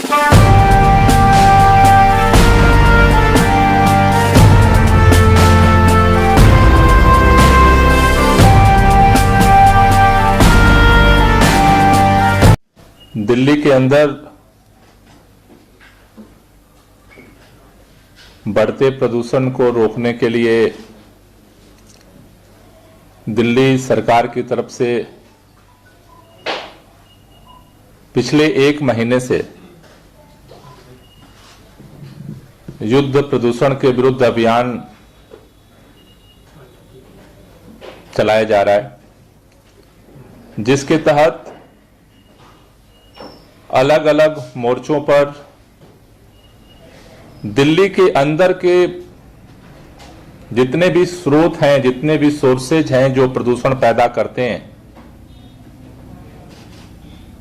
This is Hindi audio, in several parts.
दिल्ली के अंदर बढ़ते प्रदूषण को रोकने के लिए दिल्ली सरकार की तरफ से पिछले 1 महीने से युद्ध प्रदूषण के विरुद्ध अभियान चलाया जा रहा है, जिसके तहत अलग अलग मोर्चों पर दिल्ली के अंदर के जितने भी स्रोत हैं, जितने भी सोर्सेज हैं जो प्रदूषण पैदा करते हैं,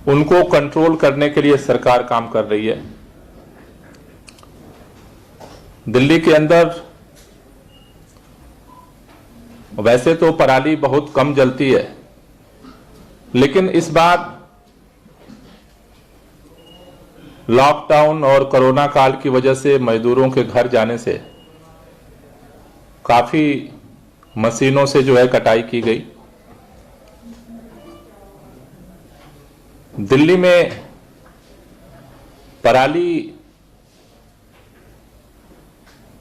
उनको कंट्रोल करने के लिए सरकार काम कर रही है। दिल्ली के अंदर वैसे तो पराली बहुत कम जलती है, लेकिन इस बार लॉकडाउन और कोरोना काल की वजह से मजदूरों के घर जाने से काफी मशीनों से जो है कटाई की गई। दिल्ली में पराली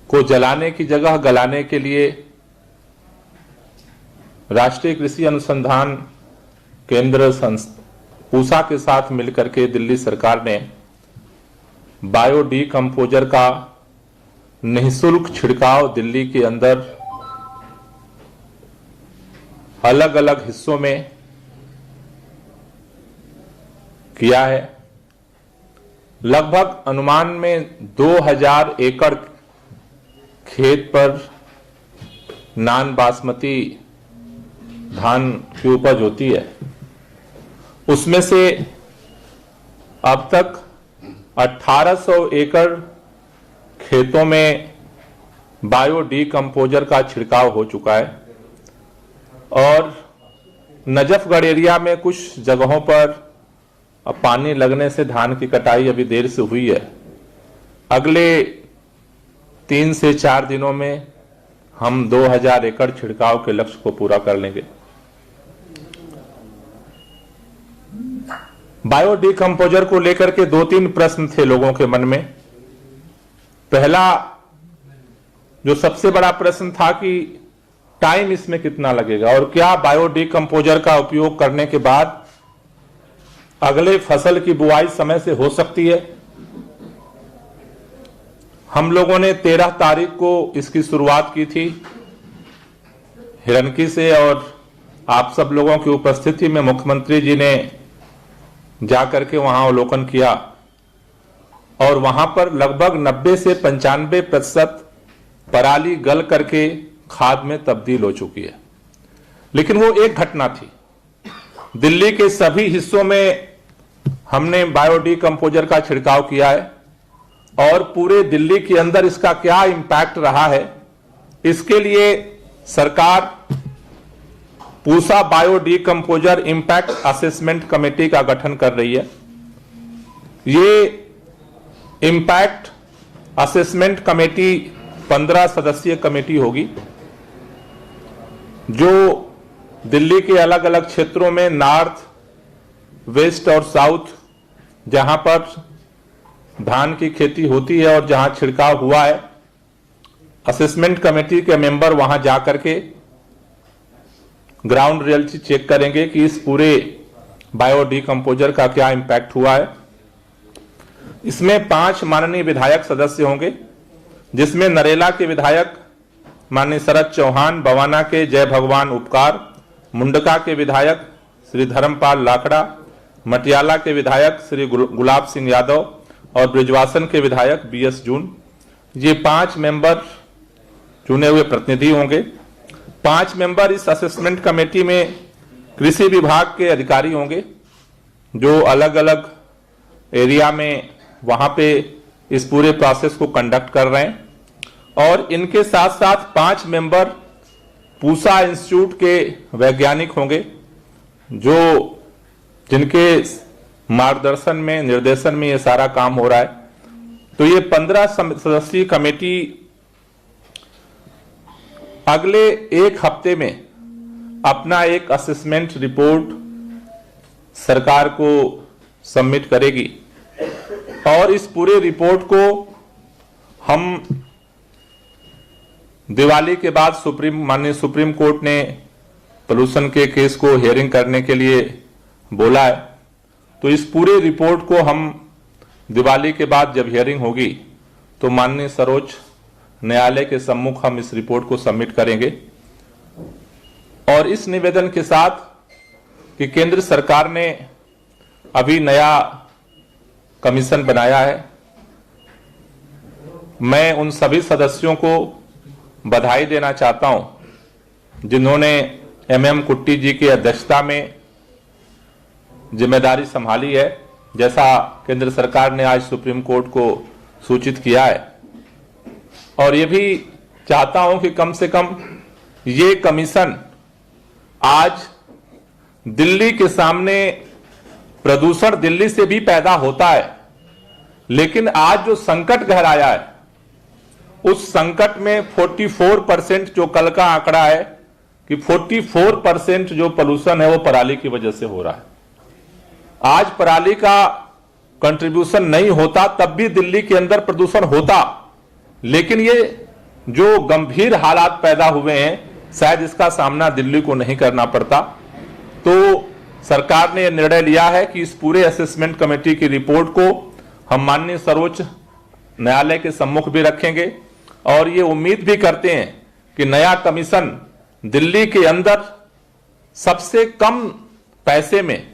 को जलाने की जगह गलाने के लिए राष्ट्रीय कृषि अनुसंधान केंद्र पूसा के साथ मिलकर के दिल्ली सरकार ने बायो डीकंपोजर का निःशुल्क छिड़काव दिल्ली के अंदर अलग अलग हिस्सों में किया है। लगभग अनुमान में 2000 एकड़ खेत पर नान बासमती धान की उपज होती है। उसमें से अब तक 1800 एकड़ खेतों में बायो डीकंपोजर का छिड़काव हो चुका है और नजफगढ़ एरिया में कुछ जगहों पर पानी लगने से धान की कटाई अभी देर से हुई है। अगले 3 से 4 दिनों में हम 2000 एकड़ छिड़काव के लक्ष्य को पूरा कर लेंगे। बायो डीकंपोजर को लेकर के 2-3 प्रश्न थे लोगों के मन में। पहला जो सबसे बड़ा प्रश्न था कि टाइम इसमें कितना लगेगा और क्या बायो डीकंपोजर का उपयोग करने के बाद अगले फसल की बुआई समय से हो सकती है। हम लोगों ने 13 तारीख को इसकी शुरुआत की थी हिरनकी से और आप सब लोगों की उपस्थिति में मुख्यमंत्री जी ने जाकर के वहां अवलोकन किया और वहां पर लगभग 90 से 95% पराली गल करके खाद में तब्दील हो चुकी है। लेकिन वो एक घटना थी। दिल्ली के सभी हिस्सों में हमने बायो डीकंपोजर का छिड़काव किया है और पूरे दिल्ली के अंदर इसका क्या इंपैक्ट रहा है, इसके लिए सरकार Pusa bio decomposer impact assessment committee का गठन कर रही है। ये इंपैक्ट असेसमेंट कमेटी 15 सदस्यीय कमेटी होगी जो दिल्ली के अलग अलग क्षेत्रों में नॉर्थ, वेस्ट और साउथ जहां पर धान की खेती होती है और जहां छिड़काव हुआ है, असेसमेंट कमेटी के मेंबर वहां जाकर के ग्राउंड रियलिटी चेक करेंगे कि इस पूरे बायो डीकंपोजर का क्या इंपैक्ट हुआ है। इसमें 5 माननीय विधायक सदस्य होंगे, जिसमें नरेला के विधायक माननीय शरद चौहान, बवाना के जय भगवान उपकार, मुंडका के विधायक श्री धर्मपाल लाखड़ा, मटियाला के विधायक श्री गुलाब सिंह यादव और ब्रिजवासन के विधायक BS जून। ये 5 मेंबर चुने हुए प्रतिनिधि होंगे। 5 मेंबर इस असेसमेंट कमेटी में कृषि विभाग के अधिकारी होंगे जो अलग अलग एरिया में वहां पे इस पूरे प्रोसेस को कंडक्ट कर रहे हैं और इनके साथ साथ 5 मेंबर पूसा इंस्टीट्यूट के वैज्ञानिक होंगे जो जिनके मार्गदर्शन में, निर्देशन में ये सारा काम हो रहा है। तो ये 15 सदस्यीय कमेटी अगले एक हफ्ते में अपना एक असेसमेंट रिपोर्ट सरकार को सबमिट करेगी और इस पूरे रिपोर्ट को हम दिवाली के बाद माननीय सुप्रीम कोर्ट ने पोल्यूशन के केस को हियरिंग करने के लिए बोला है। तो इस पूरे रिपोर्ट को हम दिवाली के बाद जब हियरिंग होगी तो माननीय सर्वोच्च न्यायालय के सम्मुख हम इस रिपोर्ट को सबमिट करेंगे और इस निवेदन के साथ कि केंद्र सरकार ने अभी नया कमीशन बनाया है। मैं उन सभी सदस्यों को बधाई देना चाहता हूं जिन्होंने एमएम कुट्टी जी की अध्यक्षता में जिम्मेदारी संभाली है, जैसा केंद्र सरकार ने आज सुप्रीम कोर्ट को सूचित किया है। और ये भी चाहता हूं कि कम से कम ये कमीशन आज दिल्ली के सामने, प्रदूषण दिल्ली से भी पैदा होता है, लेकिन आज जो संकट गहराया है उस संकट में 44% जो कल का आंकड़ा है कि 44% जो पोल्यूशन है वो पराली की वजह से हो रहा है। आज पराली का कंट्रीब्यूशन नहीं होता तब भी दिल्ली के अंदर प्रदूषण होता, लेकिन ये जो गंभीर हालात पैदा हुए हैं शायद इसका सामना दिल्ली को नहीं करना पड़ता। तो सरकार ने यह निर्णय लिया है कि इस पूरे असेसमेंट कमेटी की रिपोर्ट को हम माननीय सर्वोच्च न्यायालय के सम्मुख भी रखेंगे और ये उम्मीद भी करते हैं कि नया कमीशन दिल्ली के अंदर सबसे कम पैसे में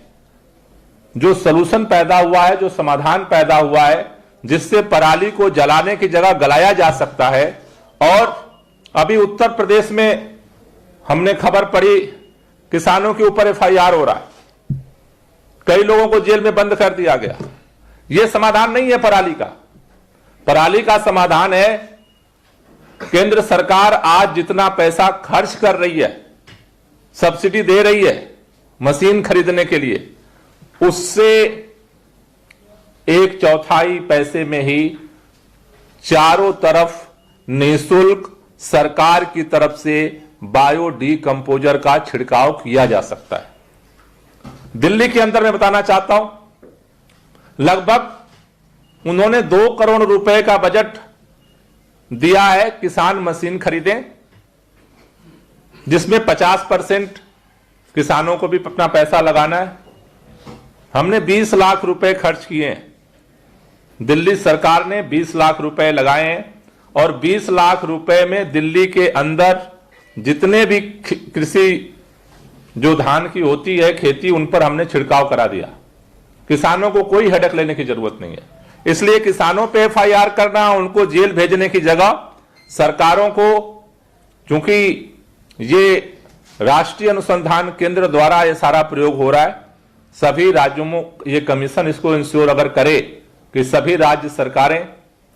जो सलूशन पैदा हुआ है, जो समाधान पैदा हुआ है, जिससे पराली को जलाने की जगह गलाया जा सकता है। और अभी उत्तर प्रदेश में हमने खबर पड़ी किसानों के ऊपर एफआईआर हो रहा है, कई लोगों को जेल में बंद कर दिया गया। यह समाधान नहीं है पराली का। पराली का समाधान है केंद्र सरकार आज जितना पैसा खर्च कर रही है, सब्सिडी दे रही है मशीन खरीदने के लिए, उससे 1/4 पैसे में ही चारों तरफ निःशुल्क सरकार की तरफ से बायो डीकंपोजर का छिड़काव किया जा सकता है। दिल्ली के अंदर मैं बताना चाहता हूं, लगभग उन्होंने 2 करोड़ रुपए का बजट दिया है किसान मशीन खरीदें, जिसमें 50% किसानों को भी अपना पैसा लगाना है। हमने 20 लाख रुपए खर्च किए हैं, दिल्ली सरकार ने 20 लाख रुपए लगाए हैं और 20 लाख रुपए में दिल्ली के अंदर जितने भी कृषि जो धान की होती है खेती, उन पर हमने छिड़काव करा दिया। किसानों को कोई हेडेक लेने की जरूरत नहीं है। इसलिए किसानों पे एफआईआर करना, उनको जेल भेजने की जगह सरकारों को, चूंकि ये राष्ट्रीय अनुसंधान केंद्र द्वारा ये सारा प्रयोग हो रहा है, सभी राज्यों में ये कमीशन इसको इंश्योर अगर करे कि सभी राज्य सरकारें,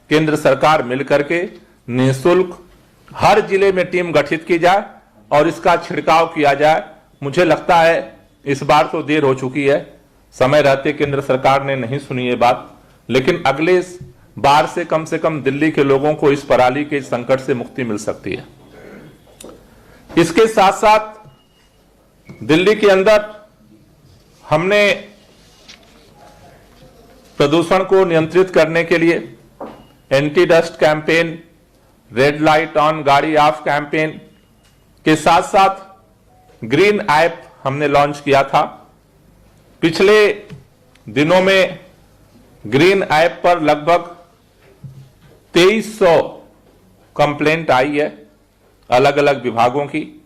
केंद्र सरकार मिलकर के निःशुल्क हर जिले में टीम गठित की जाए और इसका छिड़काव किया जाए। मुझे लगता है इस बार तो देर हो चुकी है, समय रहते केंद्र सरकार ने नहीं सुनी ये बात, लेकिन अगले बार से कम दिल्ली के लोगों को इस पराली के संकट से मुक्ति मिल सकती है। इसके साथ साथ दिल्ली के अंदर हमने प्रदूषण को नियंत्रित करने के लिए anti dust campaign, red light on गाड़ी ऑफ कैंपेन के साथ साथ ग्रीन ऐप हमने लॉन्च किया था। पिछले दिनों में ग्रीन ऐप पर लगभग 2300 कंप्लेंट आई है अलग अलग विभागों की,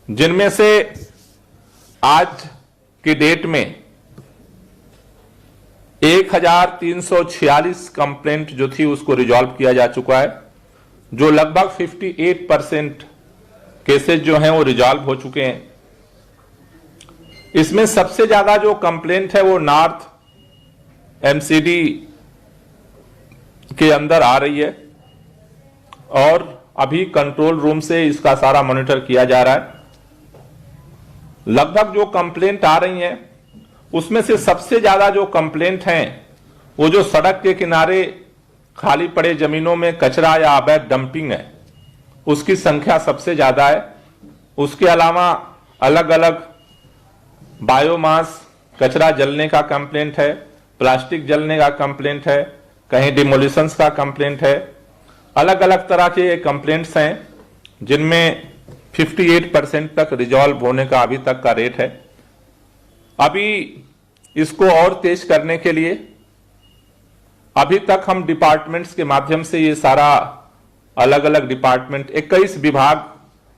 जिनमें से आज की डेट में 1346 कंप्लेंट जो थी उसको रिजॉल्व किया जा चुका है, जो लगभग 58% केसेस जो हैं वो रिजॉल्व हो चुके हैं। इसमें सबसे ज्यादा जो कंप्लेंट है वो नॉर्थ एमसीडी के अंदर आ रही है और अभी कंट्रोल रूम से इसका सारा मॉनिटर किया जा रहा है। लगभग जो कंप्लेंट आ रही हैं उसमें से सबसे ज्यादा जो कंप्लेंट हैं वो जो सड़क के किनारे खाली पड़े जमीनों में कचरा या अवैध डंपिंग है, उसकी संख्या सबसे ज्यादा है। उसके अलावा अलग अलग बायोमास कचरा जलने का कंप्लेंट है, प्लास्टिक जलने का कंप्लेंट है, कहीं डिमोलिशंस का कंप्लेंट है। अलग अलग तरह के कंप्लेंट्स हैं जिनमें 58% तक रिजॉल्व होने का अभी तक का रेट है। अभी इसको और तेज करने के लिए अभी तक हम डिपार्टमेंट्स के माध्यम से ये सारा अलग अलग डिपार्टमेंट 21 विभाग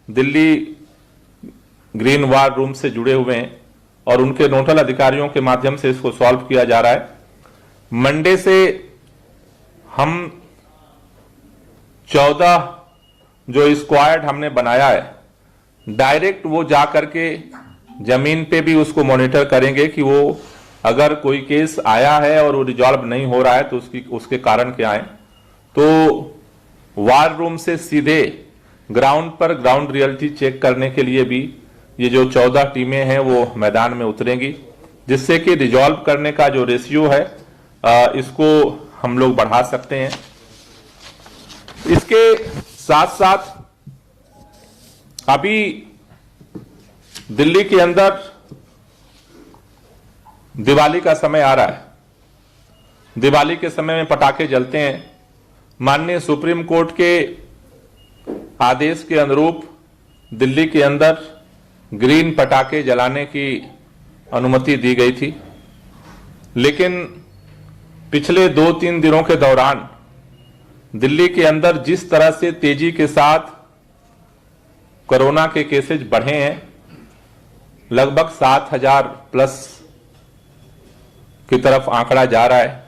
दिल्ली ग्रीन वार रूम से जुड़े हुए हैं और उनके नोडल अधिकारियों के माध्यम से इसको सॉल्व किया जा रहा है। मंडे से हम 14 जो स्क्वाड हमने बनाया है, डायरेक्ट वो जा करके जमीन पे भी उसको मॉनिटर करेंगे कि वो अगर कोई केस आया है और वो रिजॉल्व नहीं हो रहा है तो उसके कारण क्या है। तो वार रूम से सीधे ग्राउंड पर ग्राउंड रियलिटी चेक करने के लिए भी ये जो 14 टीमें हैं वो मैदान में उतरेंगी, जिससे कि रिजॉल्व करने का जो रेशियो है इसको हम लोग बढ़ा सकते हैं। इसके साथ साथ अभी दिल्ली के अंदर दिवाली का समय आ रहा है। दिवाली के समय में पटाखे जलते हैं। माननीय सुप्रीम कोर्ट के आदेश के अनुरूप दिल्ली के अंदर ग्रीन पटाखे जलाने की अनुमति दी गई थी, लेकिन पिछले 2-3 दिनों के दौरान दिल्ली के अंदर जिस तरह से तेजी के साथ कोरोना के केसेज बढ़े हैं, लगभग 7,000 प्लस की तरफ आंकड़ा जा रहा है,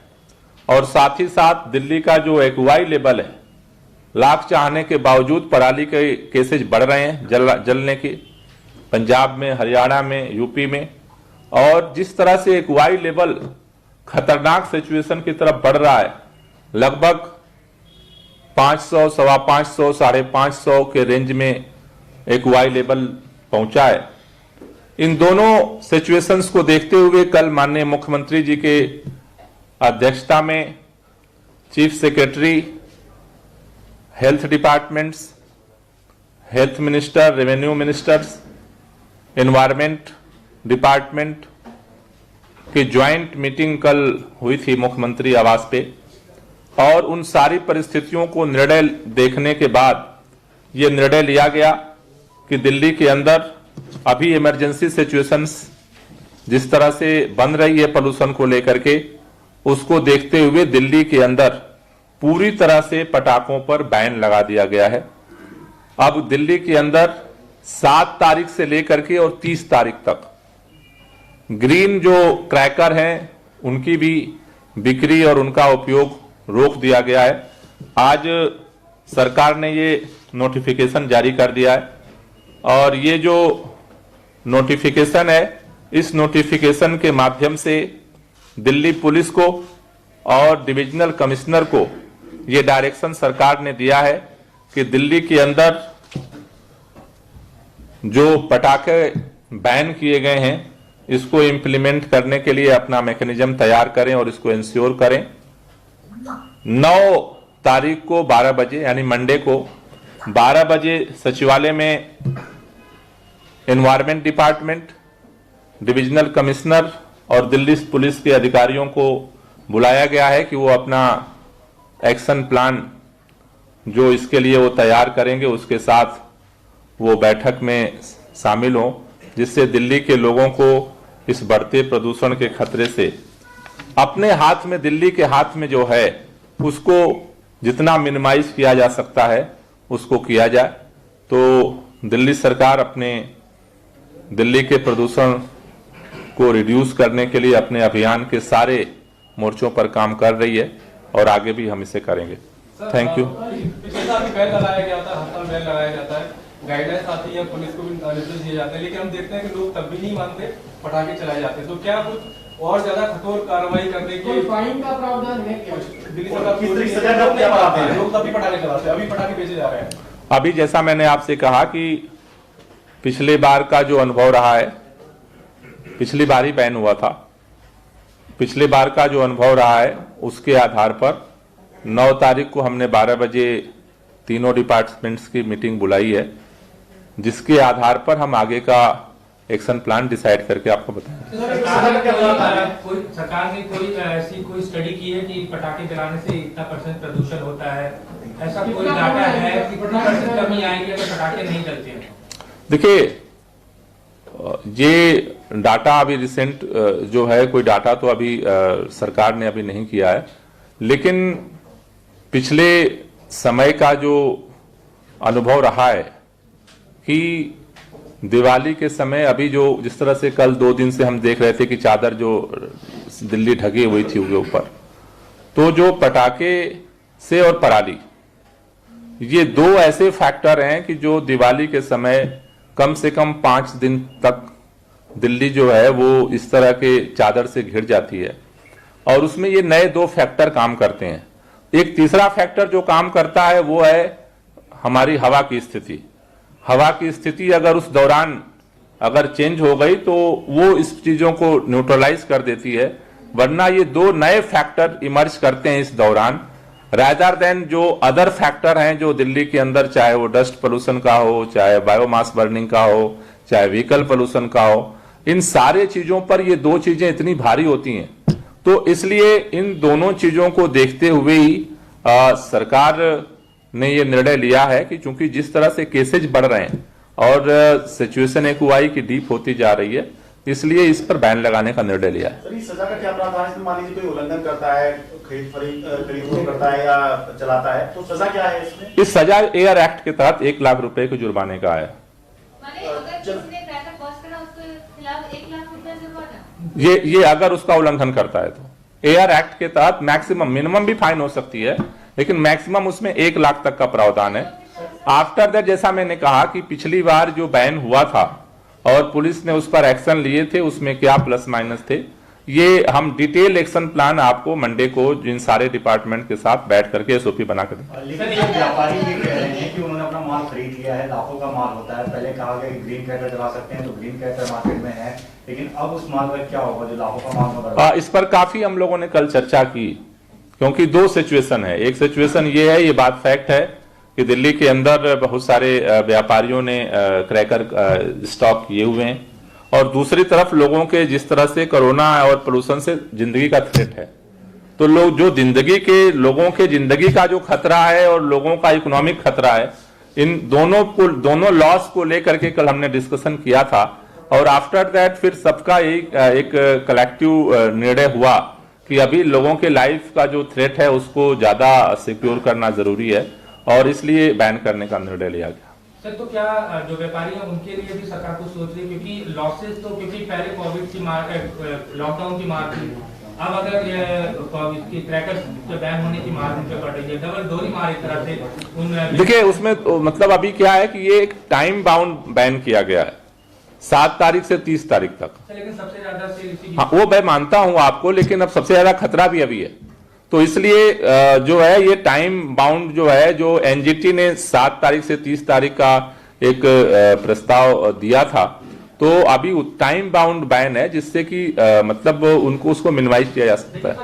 और साथ ही साथ दिल्ली का जो एक्यूआई लेवल है, लाख चाहने के बावजूद पराली के केसेज बढ़ रहे हैं जलने की, पंजाब में, हरियाणा में, यूपी में। और जिस तरह से एक्यूआई लेवल खतरनाक सिचुएशन की तरफ बढ़ रहा है, लगभग 500, 550, 550 के रेंज में एक्यूआई लेवल पहुंचा है। इन दोनों सिचुएशंस को देखते हुए कल माननीय मुख्यमंत्री जी के अध्यक्षता में chief secretary, health departments, health minister, revenue ministers, environment department की ज्वाइंट मीटिंग कल हुई थी मुख्यमंत्री आवास पे, और उन सारी परिस्थितियों को निर्णय देखने के बाद ये निर्णय लिया गया कि दिल्ली के अंदर अभी इमरजेंसी सिचुएशंस जिस तरह से बन रही है पोल्यूशन को लेकर के, उसको देखते हुए दिल्ली के अंदर पूरी तरह से पटाखों पर बैन लगा दिया गया है। अब दिल्ली के अंदर 7 तारीख से लेकर के और 30 तारीख तक ग्रीन जो क्रैकर हैं उनकी भी बिक्री और उनका उपयोग रोक दिया गया है। आज सरकार ने ये नोटिफिकेशन जारी कर दिया है, और ये जो नोटिफिकेशन है, इस नोटिफिकेशन के माध्यम से दिल्ली पुलिस को और डिविजनल कमिश्नर को ये डायरेक्शन सरकार ने दिया है कि दिल्ली के अंदर जो पटाखे बैन किए गए हैं इसको इंप्लीमेंट करने के लिए अपना मैकेनिज्म तैयार करें और इसको इंश्योर करें। 9 तारीख को 12 बजे यानी मंडे को 12 बजे सचिवालय में एनवायरमेंट डिपार्टमेंट, डिविजनल कमिश्नर और दिल्ली पुलिस के अधिकारियों को बुलाया गया है कि वो अपना एक्शन प्लान जो इसके लिए वो तैयार करेंगे, उसके साथ वो बैठक में शामिल हों, जिससे दिल्ली के लोगों को इस बढ़ते प्रदूषण के खतरे से अपने हाथ में, दिल्ली के हाथ में जो है उसको जितना मिनिमाइज किया जा सकता है उसको किया जाए। तो दिल्ली सरकार अपने दिल्ली के प्रदूषण को रिड्यूस करने के लिए अपने अभियान के सारे मोर्चों पर काम कर रही है और आगे भी हम इसे करेंगे। Thank you. पिछले साल भी बैन लगाया गया था, हर साल बैन लगाया जाता है, गाइडलाइंस आती है, पुलिस को भी निर्देश दिए जाते हैं, लेकिन हम देखते हैं कि लोग तब भी नहीं मानते, पटाखे चलाए जाते हैं। तो क्या कुछ और ज्यादा कठोर कार्रवाई करने की फाइन का प्रावधान है क्या? दिल्ली सरकार लोग नहीं मानते हैं, लोग तब भी पटाखे चलाते हैं, अभी पटाखे बेचे जा रहे हैं। अभी जैसा मैंने आपसे कहा कि पिछले बार का जो अनुभव रहा है पिछली बार ही बैन हुआ था। पिछली बार का जो अनुभव रहा है उसके आधार पर 9 तारीख को हमने 12 बजे तीनों डिपार्टमेंट्स की मीटिंग बुलाई है, जिसके आधार पर हम आगे का एक्शन प्लान डिसाइड करके आपको बताएंगे। सरकार ने कोई ऐसी कोई स्टडी की है कि पटाखे जलाने से इतना % प्रदूषण होता है, ऐसा कोई डाटा है कि कितना % कमी आएगी अगर पटाखे नहीं जलते हैं? देखिए, ये डाटा अभी रिसेंट जो है, कोई डाटा तो अभी सरकार ने अभी नहीं किया है, लेकिन पिछले समय का जो अनुभव रहा है कि दिवाली के समय अभी जो जिस तरह से कल 2 दिन से हम देख रहे थे कि चादर जो दिल्ली ढकी हुई थी उसके ऊपर, तो जो पटाखे से और पराली, ये 2 ऐसे फैक्टर हैं कि जो दिवाली के समय कम से कम 5 दिन तक दिल्ली जो है वो इस तरह के चादर से घिर जाती है, और उसमें ये नए 2 फैक्टर काम करते हैं। एक तीसरा फैक्टर जो काम करता है वो है हमारी हवा की स्थिति। हवा की स्थिति अगर उस दौरान अगर चेंज हो गई तो वो इस चीजों को न्यूट्रलाइज कर देती है, वरना ये 2 नए फैक्टर इमर्ज करते हैं इस दौरान, रादर देन जो अदर फैक्टर हैं जो दिल्ली के अंदर, चाहे वो डस्ट पोल्यूशन का हो, चाहे बायोमास बर्निंग का हो, चाहे व्हीकल पोल्यूशन का हो। इन सारे चीजों पर ये 2 चीजें इतनी भारी होती हैं, तो इसलिए इन दोनों चीजों को देखते हुए ही सरकार ने ये निर्णय लिया है कि चूंकि जिस तरह से केसेज बढ़ रहे हैं और सिचुएशन एक्यूआई की डीप होती जा रही है, इसलिए इस पर बैन लगाने का निर्णय लिया है। सर, इस सजा का क्या प्रावधान है? मान लीजिए कोई उल्लंघन करता है, खरीद करता है या चलाता है, तो सजा क्या है इसमें? इस सजा एयर एक्ट के तहत 1 लाख रुपए के जुर्माने का है। ये अगर उसका उल्लंघन करता है तो एयर एक्ट के तहत मैक्सिमम, मिनिमम भी फाइन हो सकती है, लेकिन मैक्सिमम उसमें 1 लाख तक का प्रावधान है। आफ्टर दैट, जैसा मैंने कहा कि पिछली बार जो बैन हुआ था और पुलिस ने उस पर एक्शन लिए थे, उसमें क्या प्लस माइनस थे, ये हम डिटेल एक्शन प्लान आपको मंडे को जिन सारे डिपार्टमेंट के साथ बैठ करके एसओपी बना कर देंगे। लेकिन ये व्यापारी ये कह रहे हैं कि उन्होंने अपना माल खरीद लिया है, लाखों का माल होता है। पहले कहा गया कि ग्रीन कैटर चला सकते हैं, तो ग्रीन कैटर मार्केट में है, लेकिन अब उस माल का क्या होगा जो लाखों का माल? इस पर काफी हम लोगों ने कल चर्चा की, क्योंकि 2 सिचुएशन है। एक सिचुएशन ये है, ये बात फैक्ट है कि दिल्ली के अंदर बहुत सारे व्यापारियों ने क्रैकर स्टॉक किए हुए हैं, और दूसरी तरफ लोगों के जिस तरह से कोरोना और पोल्यूशन से जिंदगी का थ्रेट है, तो लोग जो लोगों के जिंदगी का जो खतरा है और लोगों का इकोनॉमिक खतरा है, इन दोनों लॉस को लेकर के कल हमने डिस्कशन किया था, और आफ्टर दैट फिर सबका एक कलेक्टिव निर्णय हुआ कि अभी लोगों के लाइफ का जो थ्रेट है उसको ज्यादा सिक्योर करना जरूरी है, और इसलिए बैन करने का निर्णय लिया गया। सर, तो क्या जो व्यापारी हैं उनके लिए भी सरकार कुछ सोच रही है? क्योंकि लॉसेस तो, क्योंकि पहले कोविड की मार, लॉकडाउन की मार थी, अब अगर ये क्रैकर्स के बैन होने की मार उन पे पड़ रही है, डबल दोहरी मार एक तरह से। देखिए, उसमें मतलब अभी क्या है कि ये एक टाइम बाउंड बैन किया गया है, 7 तारीख से 30 तारीख तक। लेकिन सबसे ज्यादा सेल, हाँ, वो मैं मानता हूं आपको, लेकिन अब सबसे ज्यादा खतरा भी अभी है, तो इसलिए जो है ये टाइम बाउंड जो है, जो एनजीटी ने 7 तारीख से 30 तारीख का एक प्रस्ताव दिया था, तो अभी टाइम बाउंड बैन है, जिससे कि मतलब उनको उसको मिनिमाइज किया जा सकता है।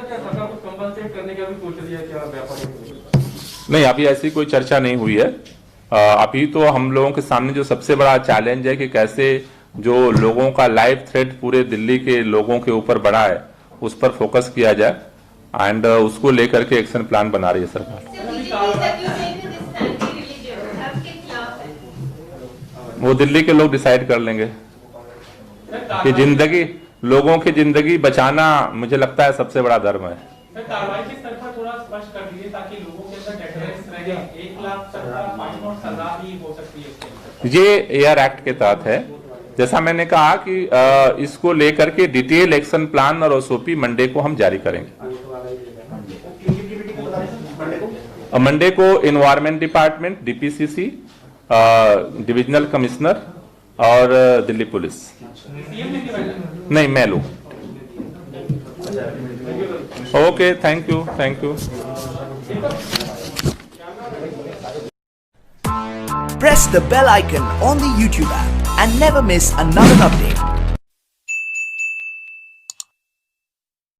नहीं, अभी ऐसी कोई चर्चा नहीं हुई है। अभी तो हम लोगों के सामने जो सबसे बड़ा चैलेंज है कि कैसे जो लोगों का लाइफ थ्रेट पूरे दिल्ली के लोगों के ऊपर बढ़ा है, उस पर फोकस किया जाए, एंड उसको लेकर के एक्शन प्लान बना रही है सरकार। वो दिल्ली के लोग डिसाइड कर लेंगे कि लोगों की जिंदगी बचाना, मुझे लगता है सबसे बड़ा धर्म है। कार्रवाई के स्तर पर थोड़ा स्पष्ट कर दीजिए ताकि लोगों के अंदर डेटरेंस रहे। 1 लाख सजा भी हो सकती है। ये एयर एक्ट के तहत है, जैसा मैंने कहा कि इसको लेकर के डिटेल एक्शन प्लान और एसओपी मंडे को हम जारी करेंगे। मंडे को environment department, DPCC, divisional commissioner और दिल्ली पुलिस। नहीं, मैं लोग। Okay, thank you. Press the bell icon on the YouTube app and never miss another update.